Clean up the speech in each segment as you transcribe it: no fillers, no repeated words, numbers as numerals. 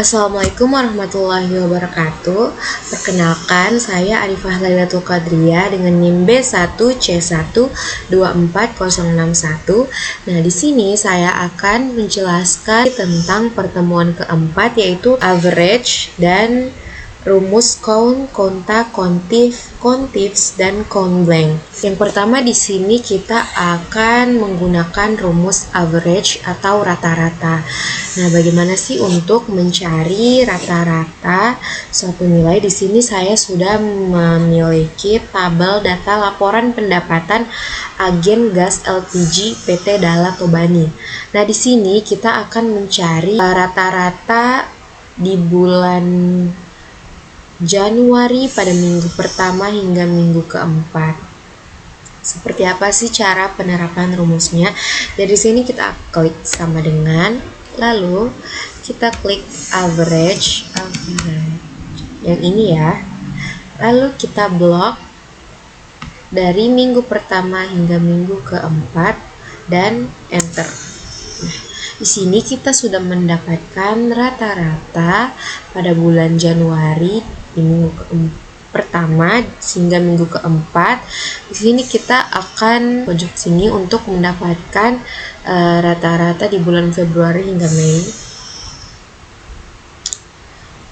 Assalamualaikum warahmatullahi wabarakatuh. Perkenalkan, saya Arifah Lailatul Qadriyah dengan NIM B1C1240061. Nah, di sini saya akan menjelaskan tentang pertemuan keempat, yaitu average dan rumus count, konta, contifs, dan count blank. Yang pertama di sini kita akan menggunakan rumus average atau rata-rata. Nah, bagaimana sih untuk mencari rata-rata suatu nilai? Di sini saya sudah memiliki tabel data laporan pendapatan agen gas LPG PT Dalla Tobani. Nah, di sini kita akan mencari rata-rata di bulan Januari pada minggu pertama hingga minggu keempat. Seperti apa sih cara penerapan rumusnya? Dari sini kita klik sama dengan, lalu kita klik average yang ini ya. Lalu kita blok dari minggu pertama hingga minggu keempat dan enter. Nah, di sini kita sudah mendapatkan rata-rata pada bulan Januari di minggu pertama hingga minggu keempat. Di sini kita akan pojok sini untuk mendapatkan rata-rata di bulan Februari hingga Mei.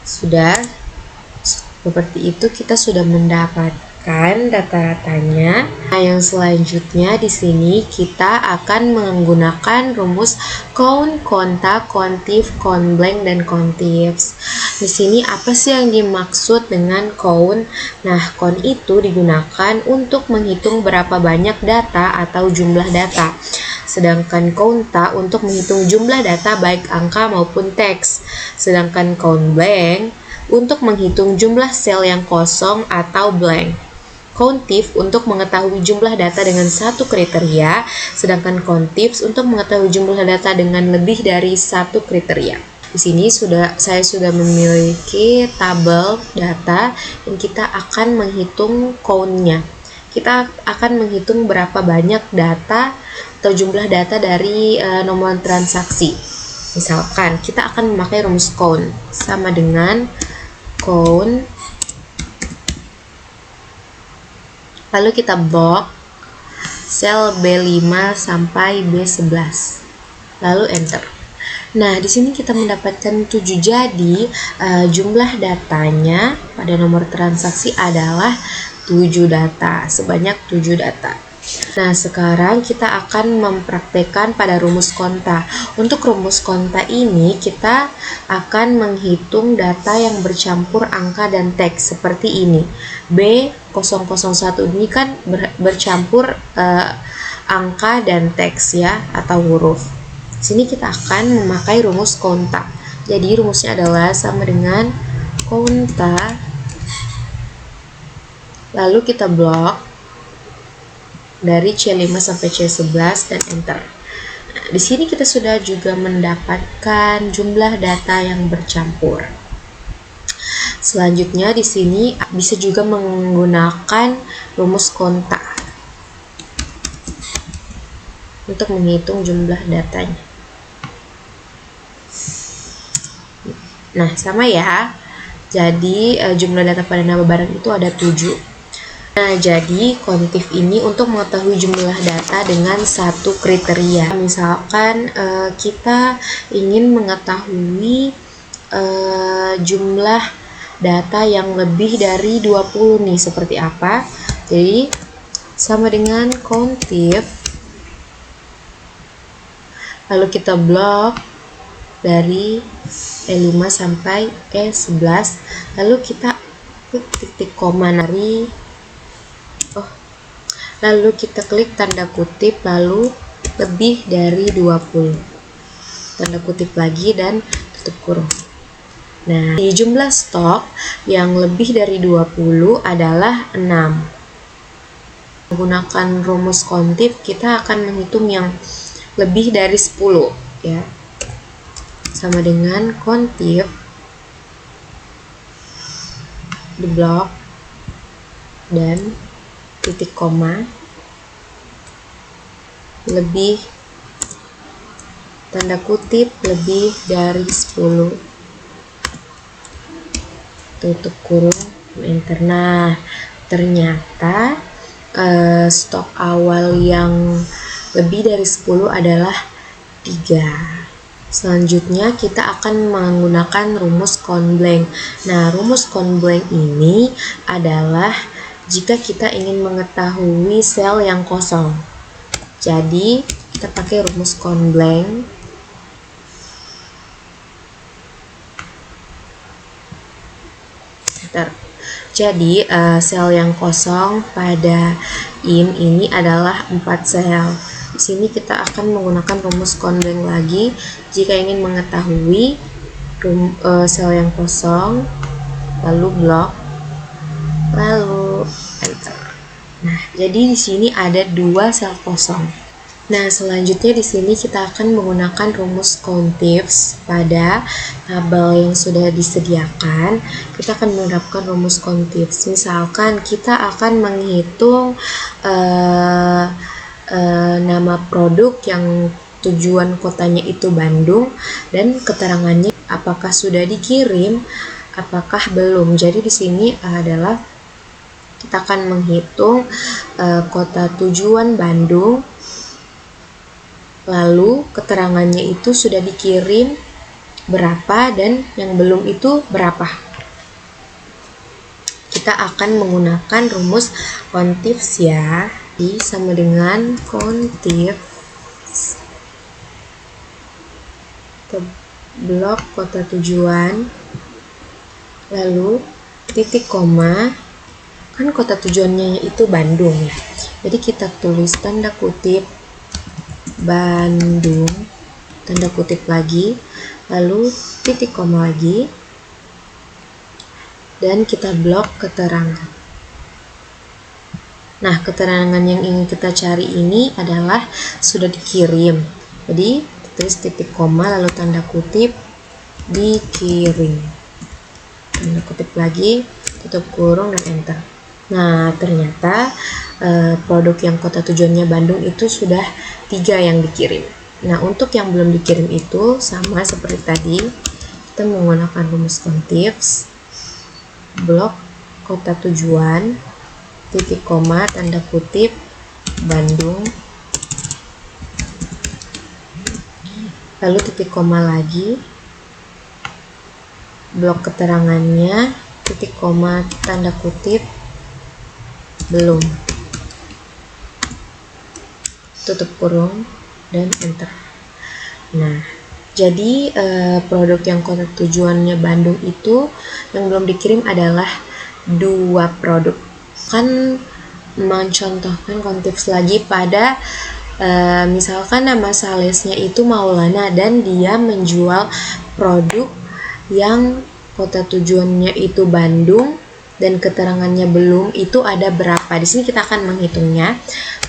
Sudah seperti itu, kita sudah mendapatkan rata-ratanya. Nah, yang selanjutnya di sini kita akan menggunakan rumus count, konta, contif, count blank, dan contifs. Di sini apa sih yang dimaksud dengan count? Nah, count itu digunakan untuk menghitung berapa banyak data atau jumlah data. Sedangkan konta untuk menghitung jumlah data baik angka maupun teks. Sedangkan count blank untuk menghitung jumlah sel yang kosong atau blank. Contif untuk mengetahui jumlah data dengan satu kriteria, sedangkan contifs untuk mengetahui jumlah data dengan lebih dari satu kriteria. Di sini saya sudah memiliki tabel data yang kita akan menghitung count-nya. Kita akan menghitung berapa banyak data atau jumlah data dari nomor transaksi. Misalkan kita akan memakai rumus count sama dengan count, lalu kita blok sel B5 sampai B11, lalu enter. Nah, di sini kita mendapatkan 7, jadi jumlah datanya pada nomor transaksi adalah 7 data, sebanyak 7 data. Nah, sekarang kita akan mempraktekkan pada rumus konta. Untuk rumus konta ini kita akan menghitung data yang bercampur angka dan teks seperti ini. B001 ini kan bercampur angka dan teks ya, atau huruf. Sini kita akan memakai rumus konta. Jadi rumusnya adalah sama dengan konta, lalu kita blok dari C5 sampai C11 dan enter. Nah, di sini kita sudah juga mendapatkan jumlah data yang bercampur. Selanjutnya di sini bisa juga menggunakan rumus konta untuk menghitung jumlah datanya. Nah, sama ya. Jadi jumlah data pada nama barang itu ada 7. Nah, jadi contif ini untuk mengetahui jumlah data dengan satu kriteria. Misalkan kita ingin mengetahui jumlah data yang lebih dari 20 nih, seperti apa? Jadi sama dengan contif, lalu kita blok dari E5 sampai E11, lalu kita klik titik koma lalu kita klik tanda kutip, lalu lebih dari 20, tanda kutip lagi dan tutup kurung. Nah, di jumlah stok yang lebih dari 20 adalah 6. Menggunakan rumus contif kita akan menghitung yang lebih dari 10 ya. Sama dengan contif, di blok dan titik koma, lebih, tanda kutip, lebih dari 10, tutup kurung, enter. Nah, ternyata stok awal yang lebih dari 10 adalah 3. Selanjutnya kita akan menggunakan rumus count blank. Nah, rumus count blank ini adalah jika kita ingin mengetahui sel yang kosong. Jadi, kita pakai rumus count blank. Jadi, sel yang kosong pada ini adalah 4 sel. Di sini kita akan menggunakan rumus count blank lagi jika ingin mengetahui sel yang kosong, lalu blok, lalu enter. Nah, jadi di sini ada 2 sel kosong. Nah, selanjutnya di sini kita akan menggunakan rumus countifs pada tabel yang sudah disediakan. Kita akan menerapkan rumus countifs. Misalkan kita akan menghitung nama produk yang tujuan kotanya itu Bandung dan keterangannya apakah sudah dikirim, apakah belum. Jadi di sini adalah kita akan menghitung kota tujuan Bandung, lalu keterangannya itu sudah dikirim berapa dan yang belum itu berapa. Kita akan menggunakan rumus countifs ya. Sama dengan countifs blok kota tujuan, lalu titik koma, kan kota tujuannya itu Bandung ya. Jadi kita tulis tanda kutip Bandung, tanda kutip lagi, lalu titik koma lagi, dan kita blok keterangan. Nah, keterangan yang ingin kita cari ini adalah sudah dikirim. Jadi, tulis titik koma lalu tanda kutip dikirim. Tanda kutip lagi, tutup kurung dan enter. Nah, ternyata produk yang kota tujuannya Bandung itu sudah 3 yang dikirim. Nah, untuk yang belum dikirim itu sama seperti tadi. Kita menggunakan rumus countifs blok kota tujuan, titik koma, tanda kutip, Bandung, lalu titik koma lagi, blok keterangannya, titik koma, tanda kutip, belum, tutup kurung, dan enter. Nah, jadi produk yang kota tujuannya Bandung itu yang belum dikirim adalah 2 produk. Kan mencontohkan countifs lagi pada misalkan nama salesnya itu Maulana dan dia menjual produk yang kota tujuannya itu Bandung dan keterangannya belum, itu ada berapa. Di sini kita akan menghitungnya.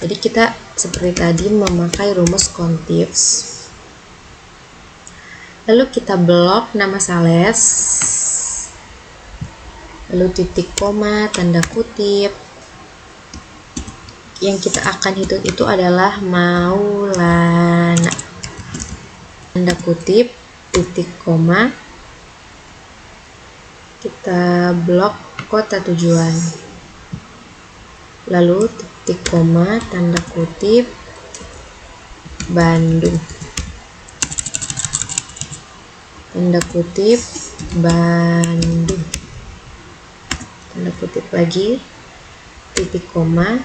Jadi kita seperti tadi memakai rumus countifs, lalu kita blok nama sales, lalu titik koma, tanda kutip. Yang kita akan hitung itu adalah Maulana, tanda kutip, titik koma, kita blok kota tujuan, lalu titik koma, tanda kutip, Bandung, tanda kutip, Bandung, tanda kutip lagi, titik koma,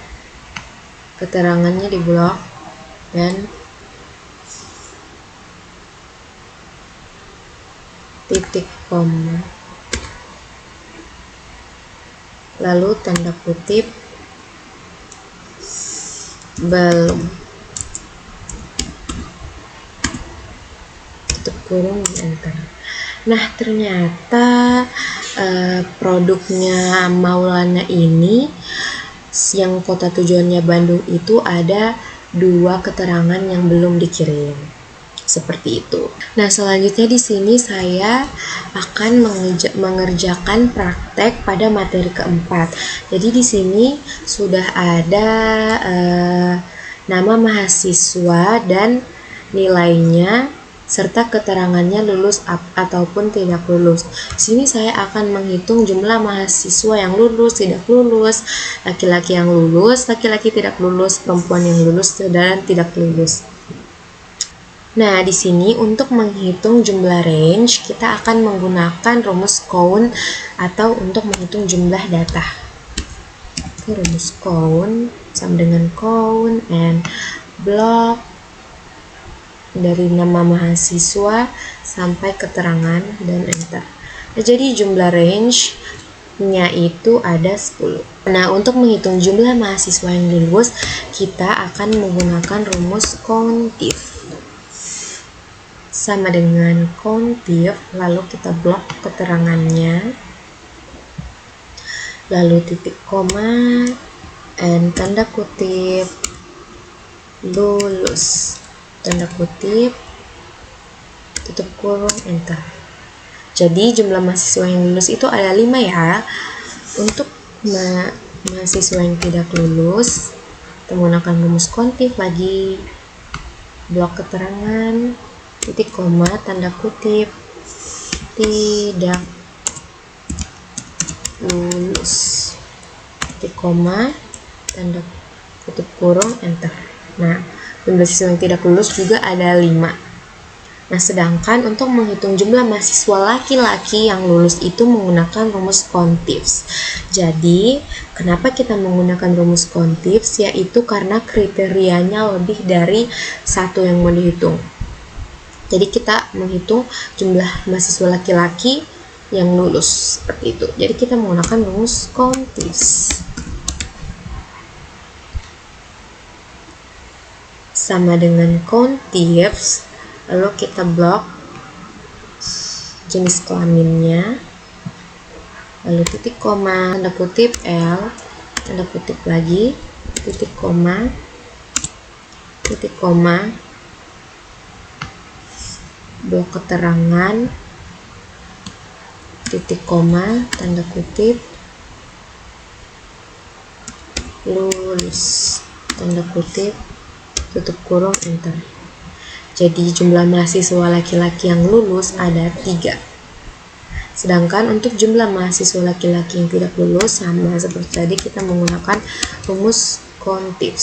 keterangannya di blok, dan titik koma, lalu tanda kutip, belum, tutup kurung, enter. Nah, ternyata produknya Maulana ini yang kota tujuannya Bandung itu ada 2 keterangan yang belum dikirim. Seperti itu. Nah, selanjutnya di sini saya akan mengerjakan praktek pada materi keempat. Jadi di sini sudah ada nama mahasiswa dan nilainya serta keterangannya lulus ataupun tidak lulus. Sini saya akan menghitung jumlah mahasiswa yang lulus, tidak lulus, laki-laki yang lulus, laki-laki tidak lulus, perempuan yang lulus, dan tidak lulus. Nah, di sini untuk menghitung jumlah range, kita akan menggunakan rumus count atau untuk menghitung jumlah data. Rumus count sama dengan count and block dari nama mahasiswa sampai keterangan dan enter. Nah, jadi jumlah range-nya itu ada 10. Nah, untuk menghitung jumlah mahasiswa yang lulus, kita akan menggunakan rumus countif. Sama dengan countif, lalu kita blok keterangannya, lalu titik koma, and tanda kutip, lulus, tanda kutip, tutup kurung, enter. Jadi jumlah mahasiswa yang lulus itu ada 5 ya. Untuk mahasiswa yang tidak lulus, kita menggunakan rumus countif lagi, blok keterangan, titik koma, tanda kutip, tidak lulus, titik koma, tanda kutip kurung, enter. Nah, jumlah siswa yang tidak lulus juga ada 5. Nah, sedangkan untuk menghitung jumlah mahasiswa laki-laki yang lulus itu menggunakan rumus countif. Jadi, kenapa kita menggunakan rumus countif? Yaitu karena kriterianya lebih dari 1 yang mau dihitung. Jadi kita menghitung jumlah mahasiswa laki-laki yang lulus seperti itu. Jadi kita menggunakan rumus countif. Sama dengan countif, lalu kita blok jenis kelaminnya, lalu titik koma, tanda kutip L, tanda kutip lagi, titik koma, blok keterangan, titik koma, tanda kutip, lulus, tanda kutip, tutup kurung, enter. Jadi jumlah mahasiswa laki-laki yang lulus ada 3. Sedangkan untuk jumlah mahasiswa laki-laki yang tidak lulus, sama seperti tadi, kita menggunakan rumus countif.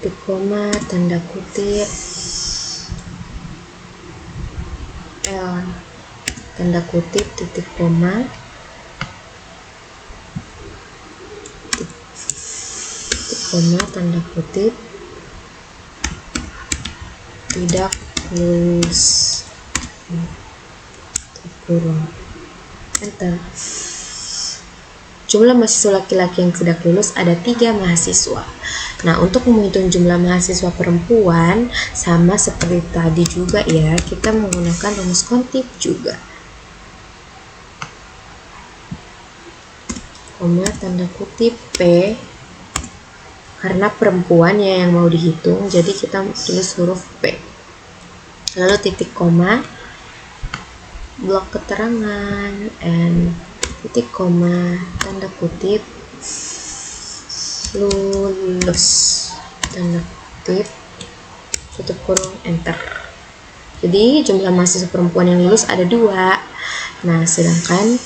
Titik koma, tanda kutip, L, tanda kutip, titik koma, titik koma, tanda kutip, tidak lulus, kurung, enter. Jumlah mahasiswa laki-laki yang tidak lulus ada 3 mahasiswa. Nah, untuk menghitung jumlah mahasiswa perempuan, sama seperti tadi juga ya, kita menggunakan rumus countif juga. Koma, tanda kutip, P, karena perempuannya yang mau dihitung, jadi kita tulis huruf P. Lalu titik koma, blok keterangan, and titik koma, tanda kutip, lulus, tanda kutip, tutup kurung, enter. Jadi jumlah mahasiswa perempuan yang lulus ada 2. Nah, sedangkan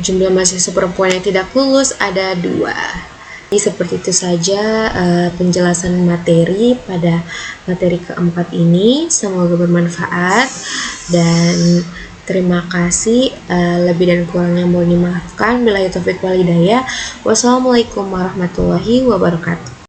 jumlah mahasiswa perempuan yang tidak lulus ada 2. Jadi seperti itu saja penjelasan materi pada materi keempat ini. Semoga bermanfaat dan terima kasih. Lebih dan kurangnya mohon dimaafkan. Billahi taufiq wal hidayah. Wassalamualaikum warahmatullahi wabarakatuh.